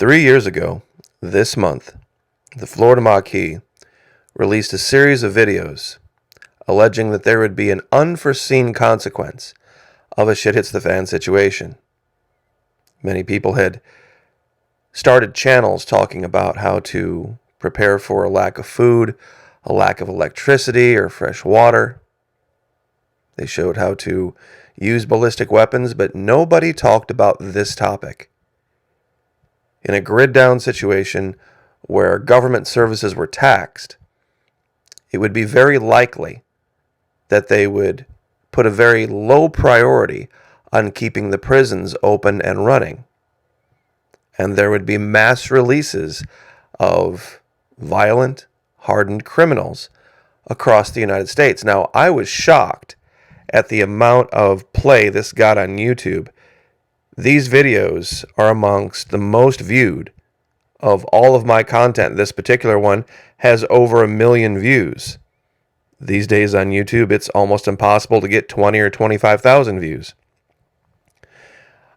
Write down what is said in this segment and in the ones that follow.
3 years ago, this month, the Florida Maquis released a series of videos alleging that there would be an unforeseen consequence of a shit hits the fan situation. Many people had started channels talking about how to prepare for a lack of food, a lack of electricity or fresh water. They showed how to use ballistic weapons, but nobody talked about this topic. In a grid-down situation where government services were taxed, it would be very likely that they would put a very low priority on keeping the prisons open and running. And there would be mass releases of violent, hardened criminals across the United States. Now, I was shocked at the amount of play this got on YouTube. These videos are amongst the most viewed of all of my content. This particular one has over 1 million views. These days on YouTube, it's almost impossible to get 20 or 25,000 views.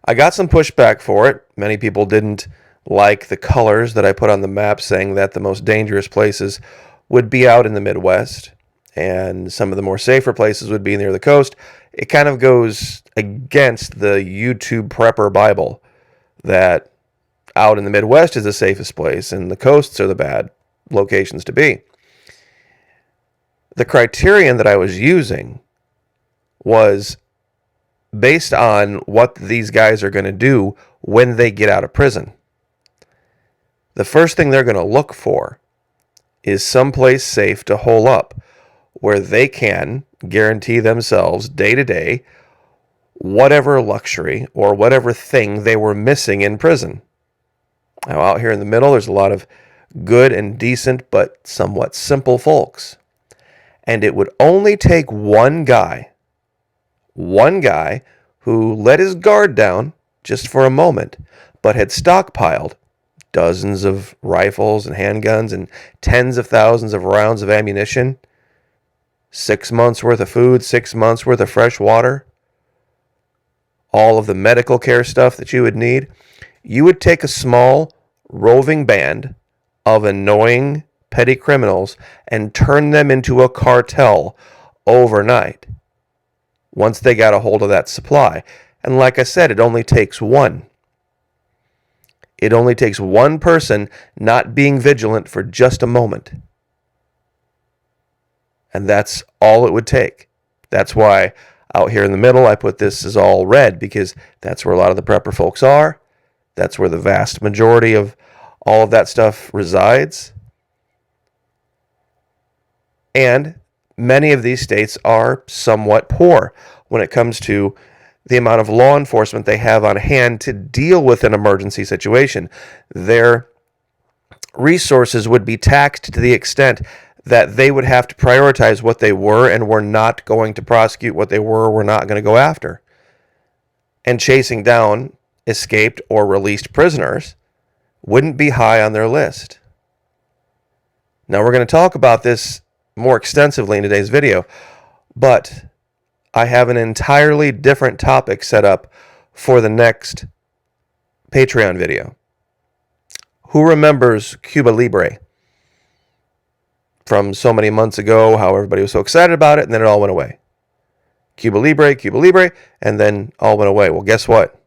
I got some pushback for it. Many people didn't like the colors that I put on the map, saying that the most dangerous places would be out in the Midwest and some of the more safer places would be near the coast. It kind of goes against the YouTube prepper Bible that out in the Midwest is the safest place and the coasts are the bad locations to be. The criterion that I was using was based on what these guys are going to do when they get out of prison. The first thing they're going to look for is someplace safe to hole up where they can guarantee themselves day to day whatever luxury or whatever thing they were missing in prison. Now, out here in the middle, there's a lot of good and decent but somewhat simple folks. And it would only take one guy who let his guard down just for a moment, but had stockpiled dozens of rifles and handguns and tens of thousands of rounds of ammunition, 6 months worth of food, 6 months worth of fresh water, all of the medical care stuff that you would need. You would take a small roving band of annoying petty criminals and turn them into a cartel overnight once they got a hold of that supply. And like I said, it only takes one. It only takes one person not being vigilant for just a moment. And that's all it would take. That's why out here in the middle I put this as all red, because that's where a lot of the prepper folks are. That's where the vast majority of all of that stuff resides. And many of these states are somewhat poor when it comes to the amount of law enforcement they have on hand to deal with an emergency situation. Their resources would be taxed to the extent that they would have to prioritize what they were and were not going to prosecute, what they were not going to go after. And chasing down escaped or released prisoners wouldn't be high on their list. Now, we're going to talk about this more extensively in today's video, but I have an entirely different topic set up for the next Patreon video. Who remembers Cuba Libre from so many months ago, how everybody was so excited about it, and then it all went away? Cuba Libre, and then all went away. Well, guess what?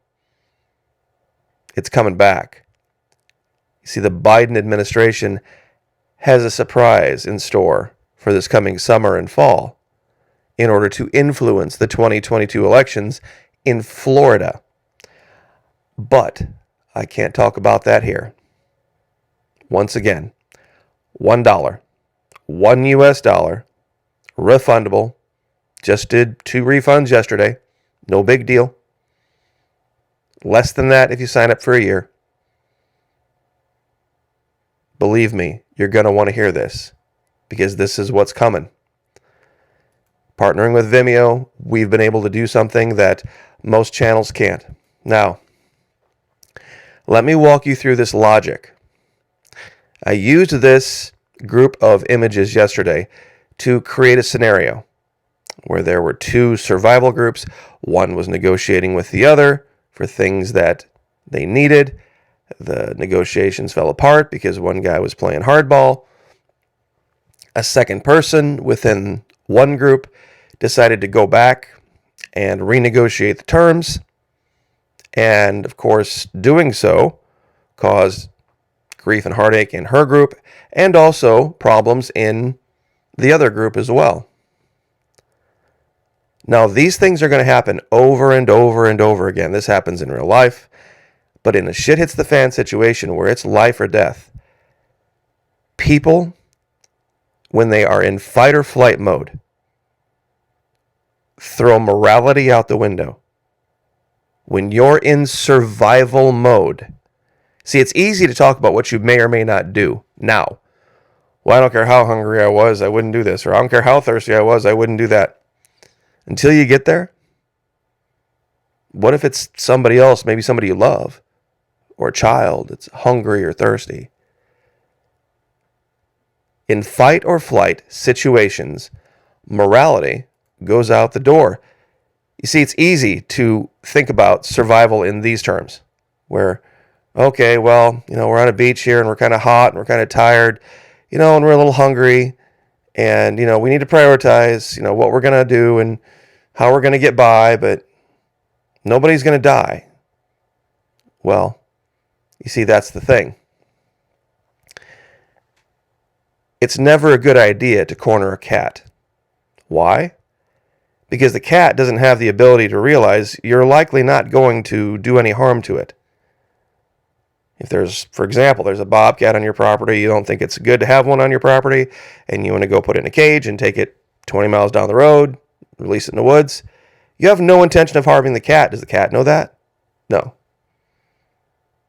It's coming back. You see, the Biden administration has a surprise in store for this coming summer and fall in order to influence the 2022 elections in Florida. But I can't talk about that here. Once again, $1, $1 refundable. Just did 2 refunds yesterday. No big deal. Less than that if you sign up for a year. Believe me, you're going to want to hear this, because this is what's coming. Partnering with Vimeo, we've been able to do something that most channels can't. Now, let me walk you through this logic. I used this group of images yesterday to create a scenario where there were 2 survival groups. One was negotiating with the other for things that they needed. The negotiations fell apart because one guy was playing hardball. A second person within one group decided to go back and renegotiate the terms. And, of course, doing so caused grief and heartache in her group and also problems in the other group as well. Now, these things are going to happen over and over and over again. This happens in real life. But in a shit hits the fan situation where it's life or death, people, when they are in fight or flight mode, throw morality out the window. When you're in survival mode, see, it's easy to talk about what you may or may not do now. Well, I don't care how hungry I was, I wouldn't do this. Or I don't care how thirsty I was, I wouldn't do that. Until you get there, what if it's somebody else, maybe somebody you love, or a child that's hungry or thirsty? In fight or flight situations, morality goes out the door. You see, it's easy to think about survival in these terms, where, okay, well, we're on a beach here and we're kind of hot and we're kind of tired, and we're a little hungry, and, we need to prioritize, what we're going to do and how we're going to get by, but nobody's going to die. Well, you see, that's the thing. It's never a good idea to corner a cat. Why? Because the cat doesn't have the ability to realize you're likely not going to do any harm to it. If for example, there's a bobcat on your property, you don't think it's good to have one on your property, and you want to go put it in a cage and take it 20 miles down the road, release it in the woods, you have no intention of harming the cat. Does the cat know that? No.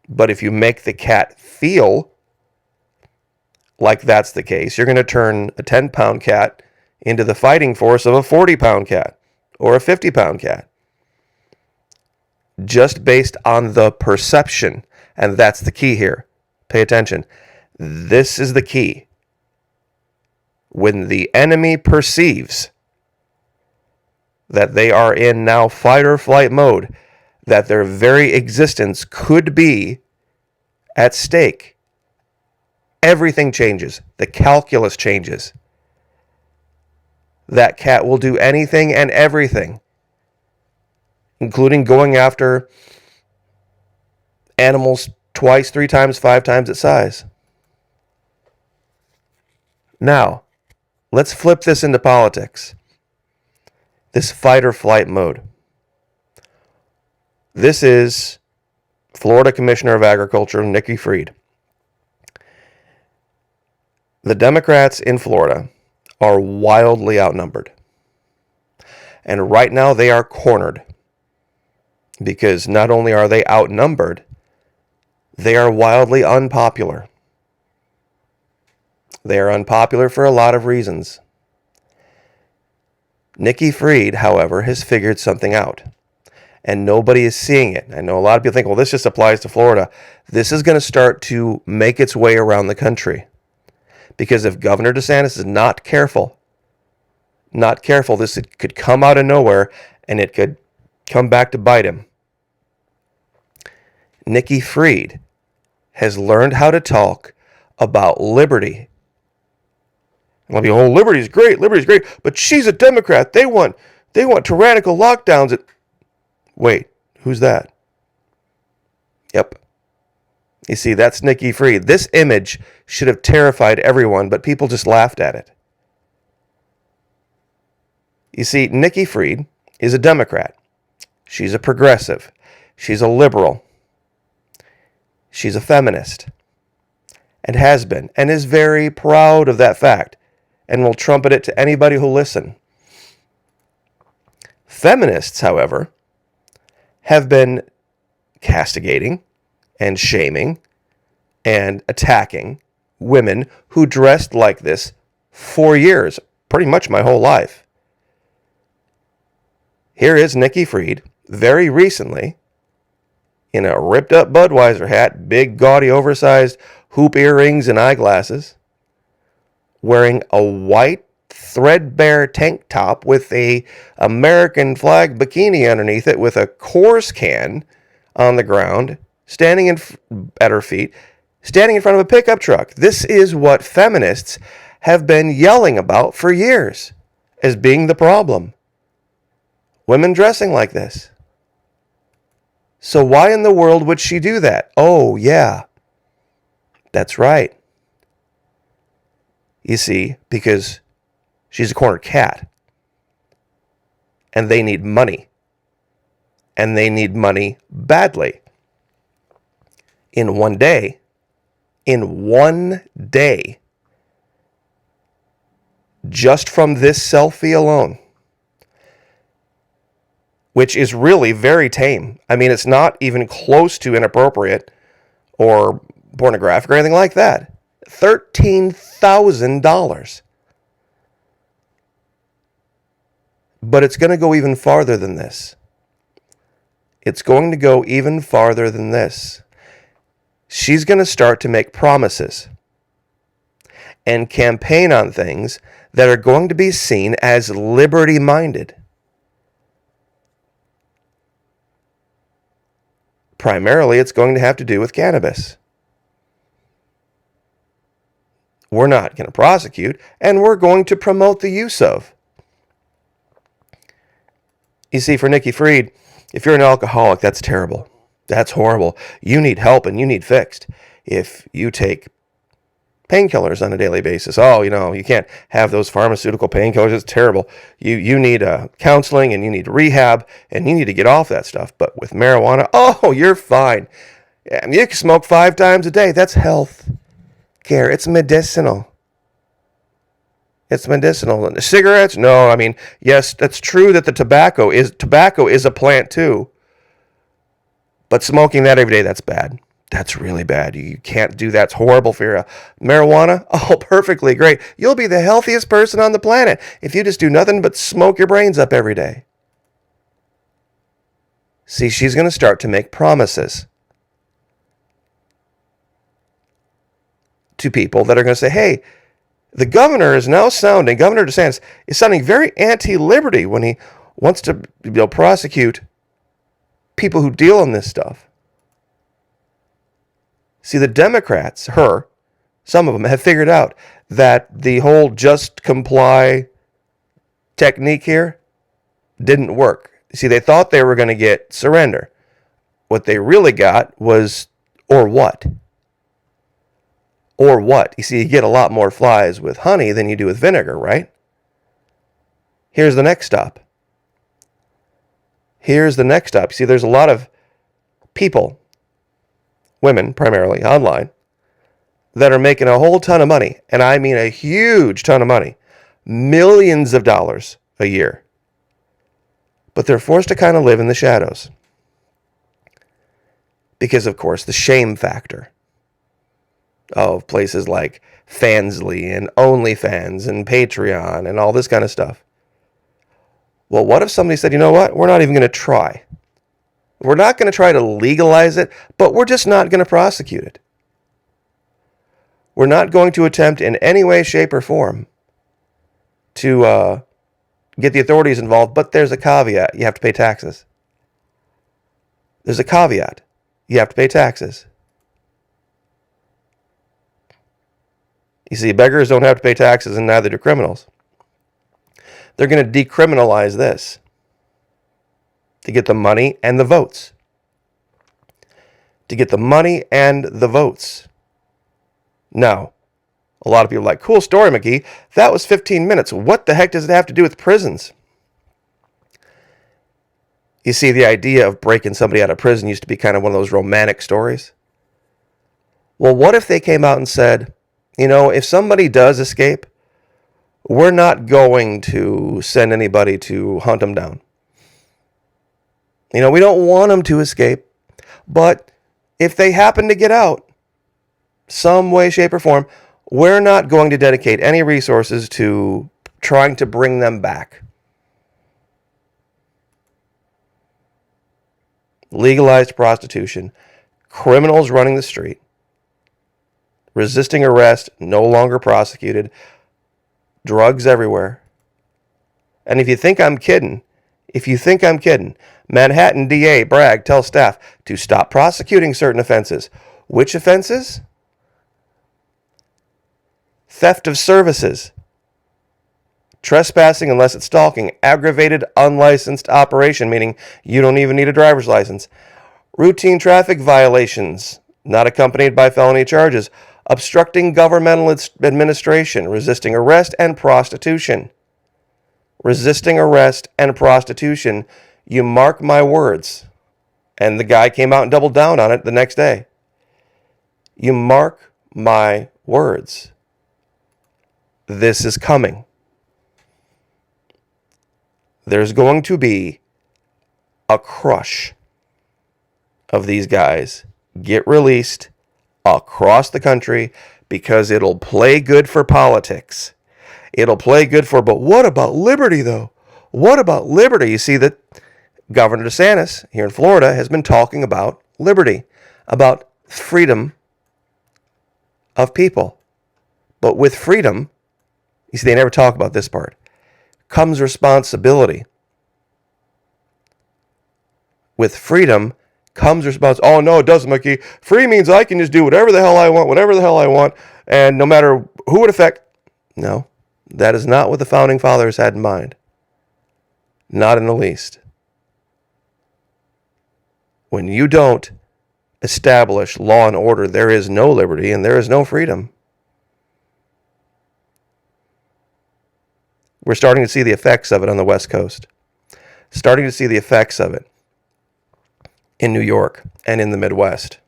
But if you make the cat feel like that's the case, you're going to turn a 10-pound cat into the fighting force of a 40-pound cat or a 50-pound cat. Just based on the perception. And that's the key here. Pay attention. This is the key. When the enemy perceives that they are in now fight or flight mode, that their very existence could be at stake, everything changes. The calculus changes. That cat will do anything and everything, including going after animals twice, 3 times, 5 times its size. Now, let's flip this into politics. This fight or flight mode. This is Florida Commissioner of Agriculture, Nikki Fried. The Democrats in Florida are wildly outnumbered. And right now they are cornered. Because not only are they outnumbered, they are wildly unpopular. They are unpopular for a lot of reasons. Nikki Fried, however, has figured something out. And nobody is seeing it. I know a lot of people think, well, this just applies to Florida. This is going to start to make its way around the country. Because if Governor DeSantis is not careful, this could come out of nowhere and it could come back to bite him. Nikki Fried has learned how to talk about liberty. I'll be, oh, liberty's great, but she's a Democrat. They want tyrannical lockdowns. Wait, who's that? Yep. You see, that's Nikki Fried. This image should have terrified everyone, but people just laughed at it. You see, Nikki Fried is a Democrat. She's a progressive. She's a liberal. She's a feminist. And has been, and is very proud of that fact, and will trumpet it to anybody who'll listen. Feminists, however, have been castigating and shaming and attacking women who dressed like this for years, pretty much my whole life. Here is Nikki Fried, very recently, in a ripped up Budweiser hat, big gaudy oversized hoop earrings and eyeglasses, wearing a white threadbare tank top with a American flag bikini underneath it with a Coors can on the ground, at her feet, standing in front of a pickup truck. This is what feminists have been yelling about for years as being the problem. Women dressing like this. So why in the world would she do that? Oh, yeah. That's right. You see, because she's a cornered cat. And they need money. And they need money badly. In one day, just from this selfie alone, which is really very tame. I mean, it's not even close to inappropriate or pornographic or anything like that. $13,000. But it's going to go even farther than this. It's going to go even farther than this. She's going to start to make promises and campaign on things that are going to be seen as liberty-minded. Primarily, it's going to have to do with cannabis. We're not going to prosecute, and we're going to promote the use of. You see, for Nikki Fried, if you're an alcoholic, that's terrible. That's horrible. You need help and you need fixed. If you take painkillers on a daily basis, you can't have those pharmaceutical painkillers. It's terrible. You need counseling and you need rehab and you need to get off that stuff. But with marijuana, you're fine. You can smoke 5 times a day. That's health care. It's medicinal. It's medicinal. And the cigarettes? No, yes, that's true that the tobacco is a plant too. But smoking that every day, that's bad. That's really bad. You can't do that. It's horrible for you. Marijuana? Perfectly great. You'll be the healthiest person on the planet if you just do nothing but smoke your brains up every day. See, she's going to start to make promises to people that are going to say, hey, the governor Governor DeSantis is sounding very anti-liberty when he wants to prosecute people who deal in this stuff. See, the Democrats, some of them have figured out that the whole just comply technique here didn't work. See, they thought they were going to get surrender. What they really got was, or what? Or what? You see, you get a lot more flies with honey than you do with vinegar, right? Here's the next stop. You see, there's a lot of people, women primarily, online, that are making a whole ton of money. And I mean a huge ton of money. Millions of dollars a year. But they're forced to kind of live in the shadows. Because, of course, the shame factor of places like Fansly and OnlyFans and Patreon and all this kind of stuff. Well, what if somebody said, you know what? We're not even going to try. We're not going to try to legalize it, but we're just not going to prosecute it. We're not going to attempt in any way, shape, or form to get the authorities involved, but there's a caveat. You have to pay taxes. There's a caveat. You have to pay taxes. You see, beggars don't have to pay taxes, and neither do criminals. They're going to decriminalize this to get the money and the votes. To get the money and the votes. Now, a lot of people are like, cool story, McGee. That was 15 minutes. What the heck does it have to do with prisons? You see, the idea of breaking somebody out of prison used to be kind of one of those romantic stories. Well, what if they came out and said, if somebody does escape, we're not going to send anybody to hunt them down. We don't want them to escape. But if they happen to get out, some way, shape, or form, we're not going to dedicate any resources to trying to bring them back. Legalized prostitution, criminals running the street, resisting arrest, no longer prosecuted, drugs everywhere. And if you think I'm kidding, If you think I'm kidding, Manhattan DA Bragg tells staff to stop prosecuting certain offenses. Which offenses? Theft of services, trespassing unless it's stalking, aggravated unlicensed operation, meaning you don't even need a driver's license, routine traffic violations, not accompanied by felony charges, obstructing governmental administration, resisting arrest, and prostitution. Resisting arrest and prostitution, you mark my words. And the guy came out and doubled down on it the next day. You mark my words. This is coming. There's going to be a crush of these guys get released across the country because it'll play good for politics. It'll play good for, but what about liberty, though? What about liberty? You see that Governor DeSantis here in Florida has been talking about liberty, about freedom of people. But with freedom, you see, they never talk about this part, comes responsibility. With freedom comes responsibility. Oh, no, it doesn't, Mickey. Free means I can just do whatever the hell I want, whatever the hell I want, and no matter who it affects. No, that is not what the Founding Fathers had in mind. Not in the least. When you don't establish law and order, there is no liberty and there is no freedom. We're starting to see the effects of it on the West Coast. Starting to see the effects of it in New York and in the Midwest.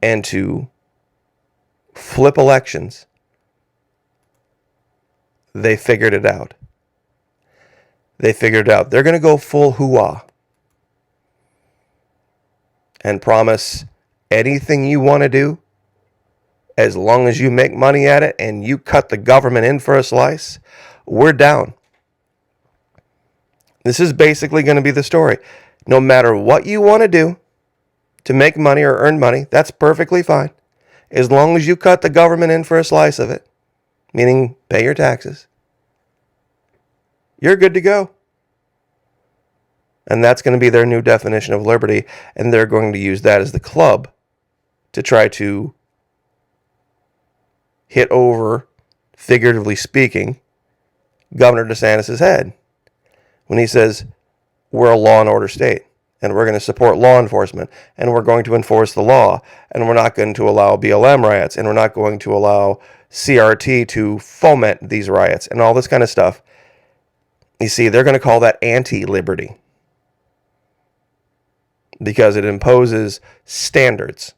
And to flip elections, they figured it out. They figured it out. They're going to go full hoo-ah and promise anything you want to do, as long as you make money at it and you cut the government in for a slice, we're down. This is basically going to be the story. No matter what you want to do to make money or earn money, that's perfectly fine. As long as you cut the government in for a slice of it, meaning pay your taxes, you're good to go. And that's going to be their new definition of liberty, and they're going to use that as the club to try to hit over, figuratively speaking, Governor DeSantis' head when he says, we're a law and order state, and we're going to support law enforcement, and we're going to enforce the law, and we're not going to allow BLM riots, and we're not going to allow CRT to foment these riots, and all this kind of stuff. You see, they're going to call that anti-liberty because it imposes standards.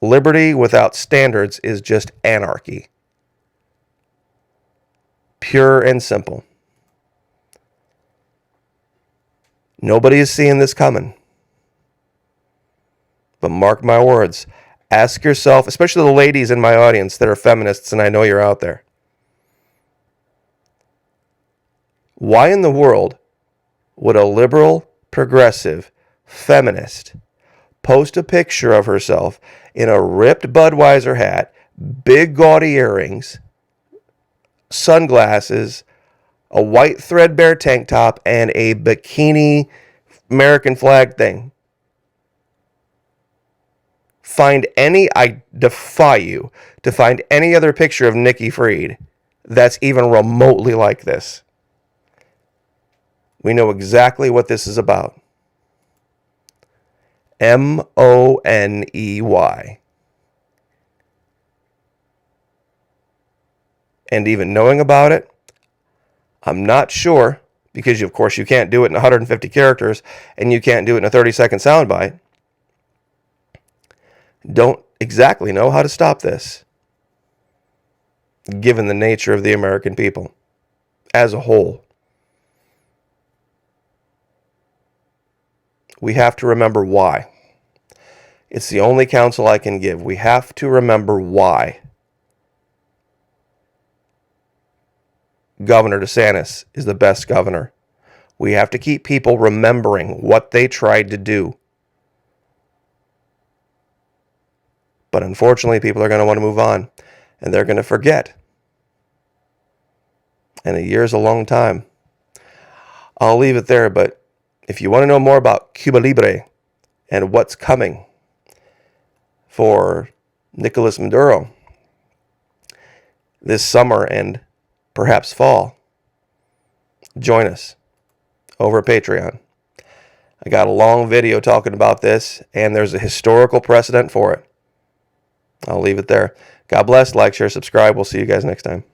Liberty without standards is just anarchy. Pure and simple. Nobody is seeing this coming. But mark my words. Ask yourself, especially the ladies in my audience that are feminists, and I know you're out there. Why in the world would a liberal, progressive, feminist post a picture of herself in a ripped Budweiser hat, big gaudy earrings, sunglasses, a white threadbare tank top, and a bikini American flag thing? I defy you to find any other picture of Nikki Fried that's even remotely like this. We know exactly what this is about. Money. And even knowing about it, I'm not sure, because of course you can't do it in 150 characters and you can't do it in a 30-second soundbite. Don't exactly know how to stop this, given the nature of the American people as a whole. We have to remember why. It's the only counsel I can give. We have to remember why Governor DeSantis is the best governor. We have to keep people remembering what they tried to do. But unfortunately, people are going to want to move on, and they're going to forget. And a year is a long time. I'll leave it there, but if you want to know more about Cuba Libre and what's coming for Nicolas Maduro this summer and perhaps fall, join us over at Patreon. I got a long video talking about this, and there's a historical precedent for it. I'll leave it there. God bless. Like, share, subscribe. We'll see you guys next time.